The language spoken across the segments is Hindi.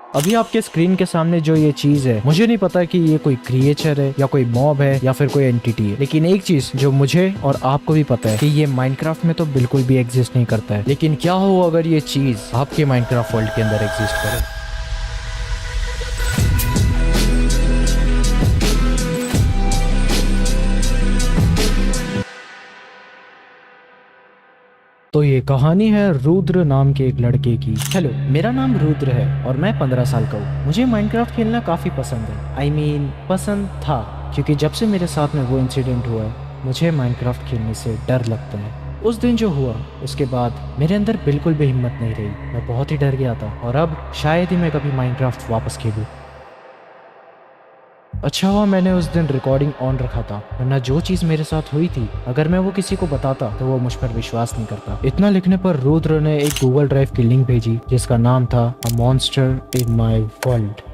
अभी आपके स्क्रीन के सामने जो ये चीज है, मुझे नहीं पता कि ये कोई क्रिएचर है या कोई मॉब है या फिर कोई एंटिटी है, लेकिन एक चीज जो मुझे और आपको भी पता है कि ये माइनक्राफ्ट में तो बिल्कुल भी एग्जिस्ट नहीं करता है। लेकिन क्या हो अगर ये चीज आपके माइनक्राफ्ट वर्ल्ड के अंदर एग्जिस्ट करे। तो ये कहानी है रुद्र नाम के एक लड़के की। हेलो, मेरा नाम रुद्र है और मैं 15 साल का हूँ। मुझे माइनक्राफ्ट खेलना काफ़ी पसंद है। पसंद था, क्योंकि जब से मेरे साथ में वो इंसिडेंट हुआ है, मुझे माइनक्राफ्ट खेलने से डर लगता है। उस दिन जो हुआ उसके बाद मेरे अंदर बिल्कुल भी हिम्मत नहीं रही। मैं बहुत ही डर गया था और अब शायद ही मैं कभी माइनक्राफ्ट वापस खेलूँ। अच्छा हुआ मैंने उस दिन रिकॉर्डिंग ऑन रखा था, वरना जो चीज़ मेरे साथ हुई थी अगर मैं वो किसी को बताता तो वो मुझ पर विश्वास नहीं करता। इतना लिखने पर रुद्र ने एक गूगल ड्राइव की लिंक भेजी जिसका नाम था अ मॉन्स्टर इन माई वर्ल्ड।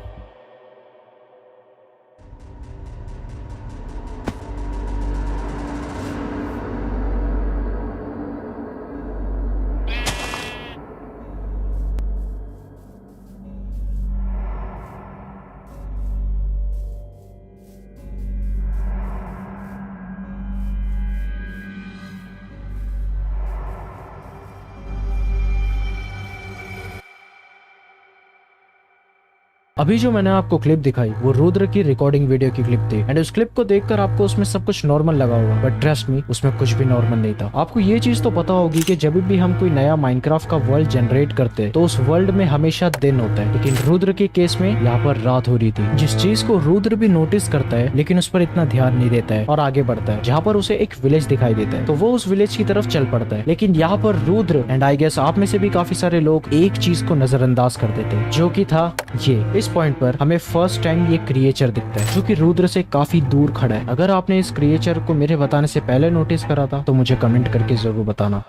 अभी जो मैंने आपको क्लिप दिखाई वो रुद्र की रिकॉर्डिंग वीडियो की क्लिप थी, एंड उस क्लिप को देखकर आपको उसमें सब कुछ नॉर्मल लगा होगा, बट ट्रस्ट मी, उसमें कुछ भी नॉर्मल नहीं था। आपको ये चीज तो पता होगी कि जब भी हम कोई नया माइनक्राफ्ट का वर्ल्ड जनरेट करते हैं तो उस वर्ल्ड में हमेशा दिन होता है, लेकिन रुद्र के केस में यहाँ पर रात हो रही थी। जिस चीज को रुद्र भी नोटिस करता है लेकिन उस पर इतना ध्यान नहीं देता है और आगे बढ़ता है। जहाँ पर उसे एक विलेज दिखाई देता है तो वो उस विलेज की तरफ चल पड़ता है, लेकिन यहाँ पर रुद्र एंड आई गेस आप में से भी काफी सारे लोग एक चीज को नजरअंदाज कर देते हैं, जो कि था ये। इस पॉइंट पर हमें फर्स्ट टाइम ये क्रिएचर दिखता है जो कि रुद्र से काफी दूर खड़ा है। अगर आपने इस क्रिएचर को मेरे बताने से पहले नोटिस करा था तो मुझे कमेंट करके जरूर बताना।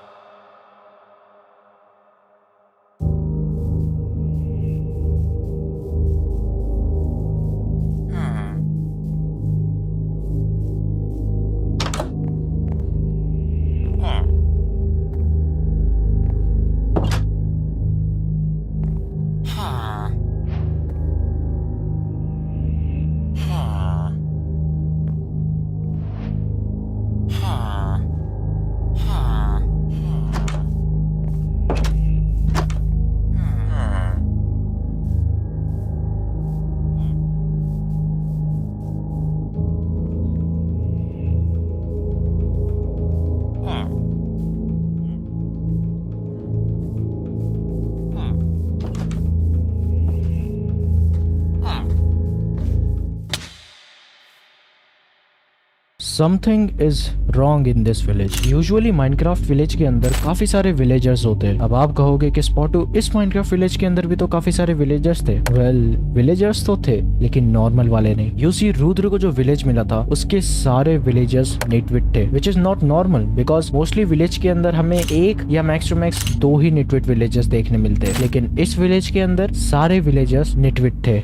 Something is wrong in this village. Usually Minecraft village के अंदर काफी सारे विलेजर्स होते हैं। अब आप कहोगे कि स्पॉटू, इस माइनक्राफ्ट विलेज के अंदर भी तो काफी सारे विलेजर्स थे। वेल, विलेजर्स तो थे लेकिन नॉर्मल वाले नहीं। यू सी, रुद्र को जो विलेज मिला था उसके सारे विलेजर्स निटविट थे, which is not normal because mostly village के अंदर हमें एक या मैक्स टू मैक्स दो ही निटविट विलेजर्स देखने मिलते हैं, लेकिन इस विलेज के अंदर सारे विलेजर्स निटविट थे।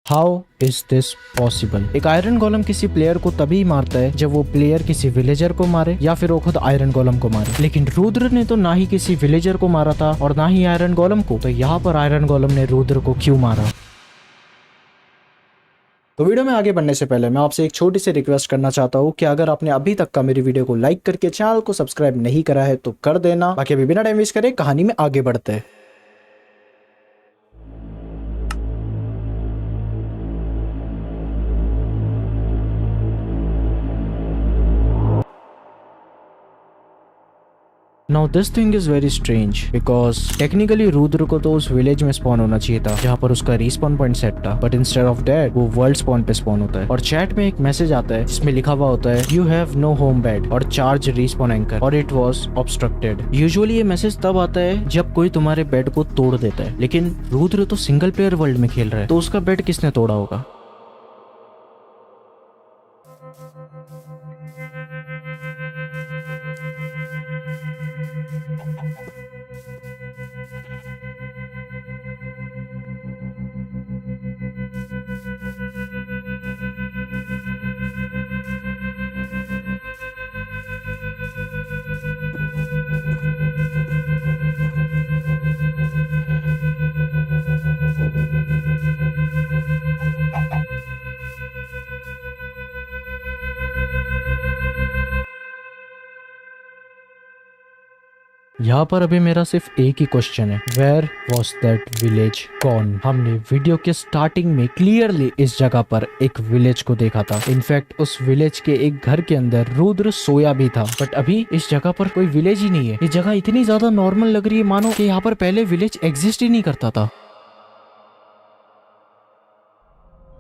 How is this possible? एक आयरन गोलम किसी प्लेयर को तभी मारता है जब वो प्लेयर किसी विलेजर को मारे या फिर वो खुद आयरन गोलम को मारे, लेकिन रुद्र ने तो ना ही किसी विलेजर को मारा था और ना ही आयरन गोलम को। तो यहाँ पर आयरन गोलम ने रुद्र को क्यों मारा? तो वीडियो में आगे बढ़ने से पहले मैं आपसे एक छोटी सी रिक्वेस्ट करना चाहता हूँ कि अगर आपने अभी तक का मेरी वीडियो को लाइक करके चैनल को सब्सक्राइब नहीं करा है तो कर देना। बाकी अभी बिना टाइम वेस्ट करे कहानी में आगे बढ़ते हैं। Now this thing is very strange because technically Rudra को तो उस विलेज में स्पॉन होना चाहिए था जहाँ पर उसका रिस्पॉन पॉइंट सेट था, बट इंस्टेड ऑफ दैट वो वर्ल्ड स्पॉन पे स्पॉन होता है। और चैट में एक मैसेज आता है जिसमें लिखा हुआ होता है you have no home bed और चार्ज रिस्पॉन एंकर और इट वाज ऑब्स्ट्रक्टेड। यूजुअली ये मैसेज तब आता है जब कोई तुम्हारे बेड को तोड़ देता है, लेकिन रुद्र तो सिंगल प्लेयर वर्ल्ड में खेल रहा है तो उसका बेड किसने तोड़ा होगा? यहाँ पर अभी मेरा सिर्फ एक ही क्वेश्चन है, where was that village gone. हमने वीडियो के स्टार्टिंग में क्लियरली इस जगह पर एक विलेज को देखा था। इनफैक्ट उस विलेज के एक घर के अंदर रुद्र सोया भी था, बट अभी इस जगह पर कोई विलेज ही नहीं है। ये जगह इतनी ज्यादा नॉर्मल लग रही है मानो कि यहाँ पर पहले विलेज एग्जिस्ट ही नहीं करता था।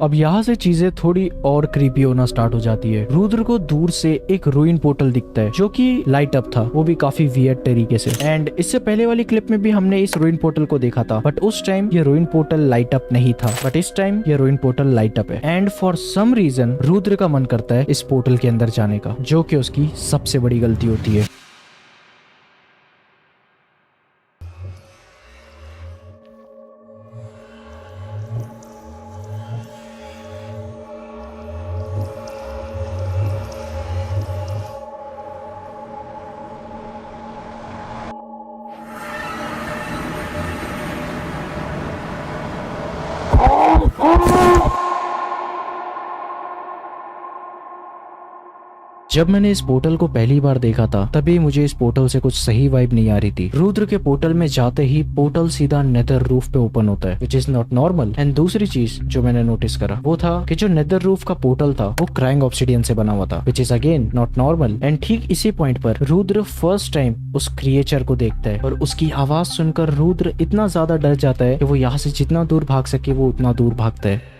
अब यहाँ से चीजें थोड़ी और क्रीपी होना स्टार्ट हो जाती है। रुद्र को दूर से एक रूइन पोर्टल दिखता है जो कि लाइट अप था, वो भी काफी वियर्ड तरीके से। एंड इससे पहले वाली क्लिप में भी हमने इस रूइन पोर्टल को देखा था, बट उस टाइम ये रूइन पोर्टल लाइट अप नहीं था, बट इस टाइम ये रूइन पोर्टल लाइट अप है। And for some reason Rudra का मन करता है इस पोर्टल के अंदर जाने का, जो कि उसकी सबसे बड़ी गलती होती है। जब मैंने इस पोर्टल को पहली बार देखा था तभी मुझे इस पोर्टल से कुछ सही वाइब नहीं आ रही थी। रुद्र के पोर्टल में जाते ही पोर्टल सीधा नेदर रूफ पे ओपन होता है, which is not normal. And दूसरी चीज जो मैंने नोटिस करा वो था कि जो नेदर रूफ का पोर्टल था वो क्राइंग ऑब्सिडियन से बना हुआ था, which is again not normal. And ठीक इसी पॉइंट पर रुद्र फर्स्ट टाइम उस क्रिएचर को देखता है और उसकी आवाज सुनकर रुद्र इतना ज्यादा डर जाता है कि वो यहाँ से जितना दूर भाग सके वो उतना दूर भागता है।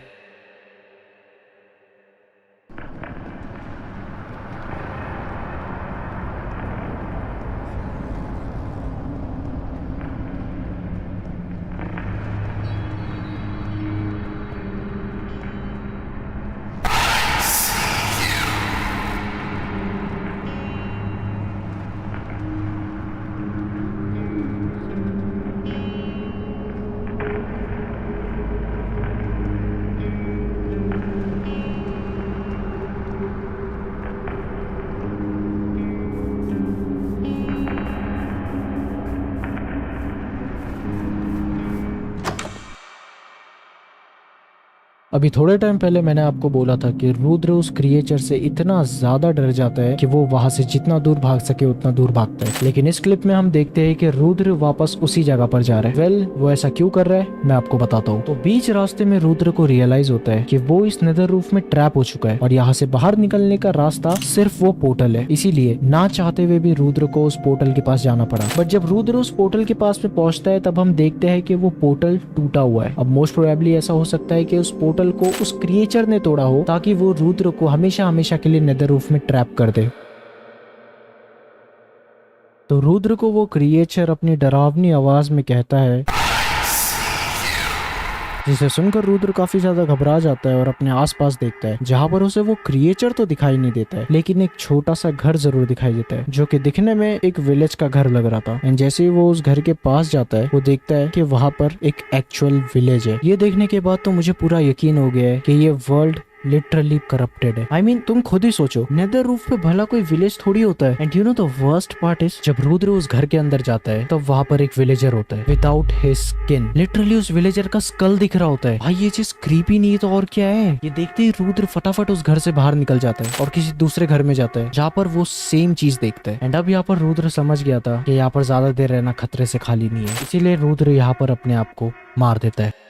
अभी थोड़े टाइम पहले मैंने आपको बोला था कि रुद्र उस क्रिएचर से इतना ज्यादा डर जाता है कि वो वहां से जितना दूर भाग सके उतना दूर भागता है। लेकिन इस क्लिप में हम देखते हैं कि रुद्र वापस उसी जगह पर जा रहा है। वेल, वो ऐसा क्यों कर रहा है मैं आपको बताता हूँ। तो बीच रास्ते में रुद्र को रियलाइज होता है कि वो इस नेदर रूफ में ट्रैप हो चुका है और यहाँ से बाहर निकलने का रास्ता सिर्फ वो पोर्टल है। इसीलिए ना चाहते हुए भी रुद्र को उस पोर्टल के पास जाना पड़ा। बट जब रुद्र उस पोर्टल के पास में पहुंचता है तब हम देखते हैं कि वो पोर्टल टूटा हुआ है। अब मोस्ट प्रोबेबली ऐसा हो सकता है कि उस पोर्टल को उस क्रिएचर ने तोड़ा हो ताकि वो रुद्र को हमेशा हमेशा के लिए नेदर रूफ में ट्रैप कर दे। तो रुद्र को वो क्रिएचर अपनी डरावनी आवाज में कहता है, जिसे सुनकर रुद्र काफी ज्यादा घबरा जाता है और अपने आसपास देखता है, जहाँ पर उसे वो क्रिएचर तो दिखाई नहीं देता है लेकिन एक छोटा सा घर जरूर दिखाई देता है जो कि दिखने में एक विलेज का घर लग रहा था। एंड जैसे ही वो उस घर के पास जाता है वो देखता है कि वहाँ पर एक एक्चुअल विलेज है। ये देखने के बाद तो मुझे पूरा यकीन हो गया है कि ये वर्ल्ड लिटरली करप्टेड है। I mean, तुम खुद ही सोचो, नेदर रूफ पे भला कोई विलेज थोड़ी होता है। And you know the worst part is, जब रुद्र उस घर के अंदर जाता है तो वहाँ पर एक विलेजर होता है विदाउट हिज स्किन। लिटरली उस विलेजर का स्कल दिख रहा होता है। भाई ये चीज क्रीपी नहीं तो और क्या है। ये देखते ही रुद्र फटाफट उस घर से बाहर निकल जाता है और किसी दूसरे घर में जाता है जहाँ पर वो सेम चीज देखता है। एंड अब यहाँ पर रुद्र समझ गया था कि यहाँ पर ज्यादा देर रहना खतरे से खाली नहीं है, इसीलिए रुद्र यहाँ पर अपने आप को मार देता है।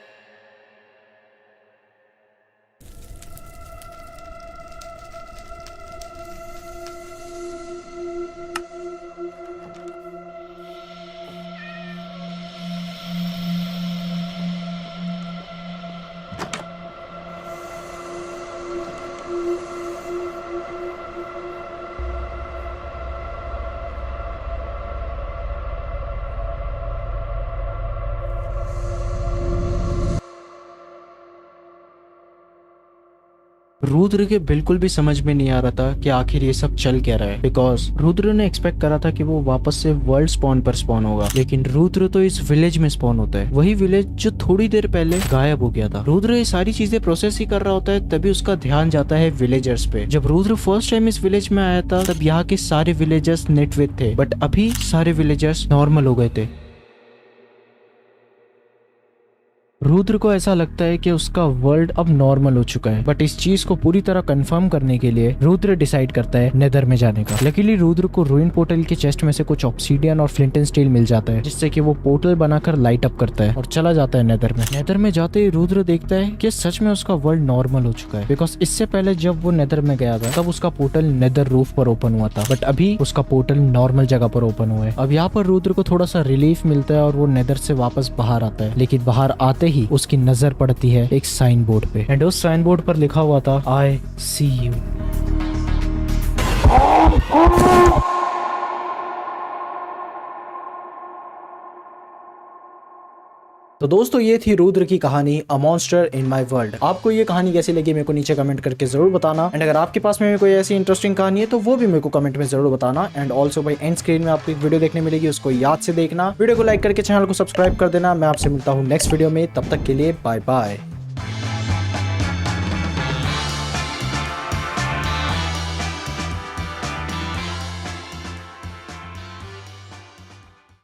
रुद्र के बिल्कुल भी समझ में नहीं आ रहा था कि आखिर ये सब चल क्या रहा है, बिकॉज रुद्र ने एक्सपेक्ट करा था कि वो वापस से वर्ल्ड स्पॉन पर स्पॉन होगा, लेकिन रुद्र तो इस विलेज में स्पॉन होता है, वही विलेज जो थोड़ी देर पहले गायब हो गया था। रुद्र ये सारी चीजें प्रोसेस ही कर रहा होता है, तभी उसका ध्यान जाता है विलेजर्स पे। जब रुद्र फर्स्ट टाइम इस विलेज में आया था तब यहाँ के सारे विलेजर्स नेटविथ थे, बट अभी सारे विलेजर्स नॉर्मल हो गए थे। रुद्र को ऐसा लगता है कि उसका वर्ल्ड अब नॉर्मल हो चुका है, बट इस चीज को पूरी तरह कंफर्म करने के लिए रुद्र डिसाइड करता है नेदर में जाने का। लकीली रुद्र को रूइन पोर्टल के चेस्ट में से कुछ ऑब्सीडियन और फ्लिंट एंड स्टील मिल जाता है, जिससे कि वो पोर्टल बनाकर लाइट अप करता है और चला जाता है नेदर में। नेदर में जाते ही रुद्र देखता है कि सच में उसका वर्ल्ड नॉर्मल हो चुका है, बिकॉज इससे पहले जब वो नेदर में गया था तब उसका पोर्टल नेदर रूफ पर ओपन हुआ था, बट अभी उसका पोर्टल नॉर्मल जगह पर ओपन हुआ है। अब यहाँ पर रुद्र को थोड़ा सा रिलीफ मिलता है और वो नेदर से वापस बाहर आता है, लेकिन बाहर आते ही उसकी नजर पड़ती है एक साइन बोर्ड पे, एंड उस साइन बोर्ड पर लिखा हुआ था आई सी यू। तो दोस्तों ये थी रुद्र की कहानी अ मॉन्स्टर इन माय वर्ल्ड। आपको ये कहानी कैसी लगी मेरे को नीचे कमेंट करके जरूर बताना, एंड अगर आपके पास में कोई ऐसी इंटरेस्टिंग कहानी है तो वो भी मेरे को कमेंट में जरूर बताना। एंड ऑल्सो भाई एंड स्क्रीन में आपको एक वीडियो देखने मिलेगी, उसको याद से देखना, वीडियो को लाइक करके चैनल को सब्सक्राइब कर देना। मैं आपसे मिलता हूँ नेक्स्ट वीडियो में, तब तक के लिए बाय बाय।